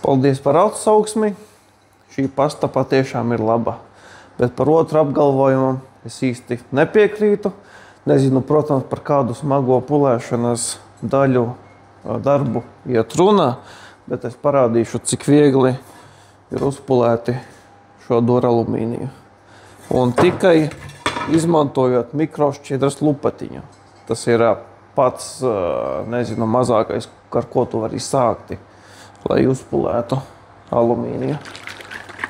Paldies par atsauksmi. Šī pasta patiešām ir laba. Bet par otru apgalvojumu es īsti nepiekrītu. Nezinu, protams, par kādu smago pulēšanas darbu iet runā, bet es parādīšu, cik viegli ir uzpulēti šo duralumīniju. Un tikai izmantojot mikrošķiedras lupatiņu. Tas ir pats, nezinu, mazākais, ar ko tu vari sākti, lai uzpulētu alumīniju.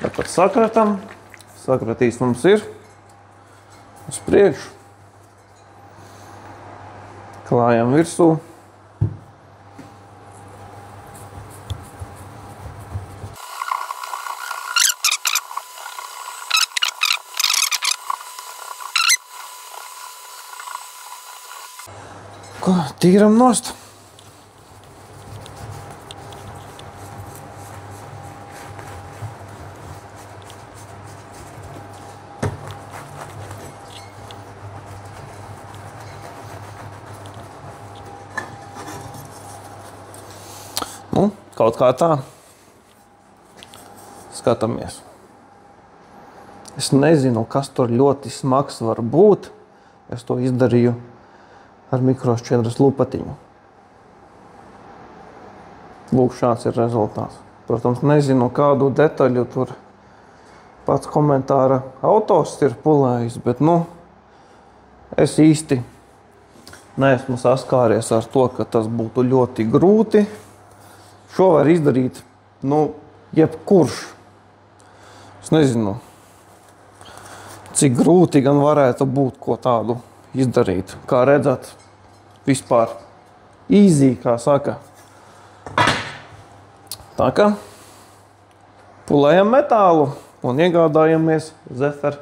Tātad sakratam. Sakratīs mums ir uz priekšu. Klājam virsū. Tīram nost. Kaut kā tā. Skatāmies. Es nezinu, kas tur ļoti smags var būt. Es to izdarīju ar mikrošķiedras lupatiņu. Lūk, šāds ir rezultāts. Protams, nezinu, kādu detaļu tur pats komentāra autors ir pulējis, bet, es īsti neesmu saskāries ar to, ka tas būtu ļoti grūti. Šo var izdarīt, jebkurš. Es nezinu, cik grūti gan varētu būt ko tādu izdarīt. Kā redzat, vispār easy, kā saka. Tā kā pulējam metālu un iegādājamies Zefer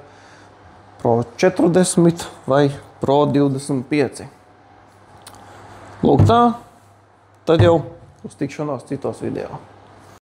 Pro 40 vai Pro 25. Lūk tā, tad jau uz tikšanos citos video.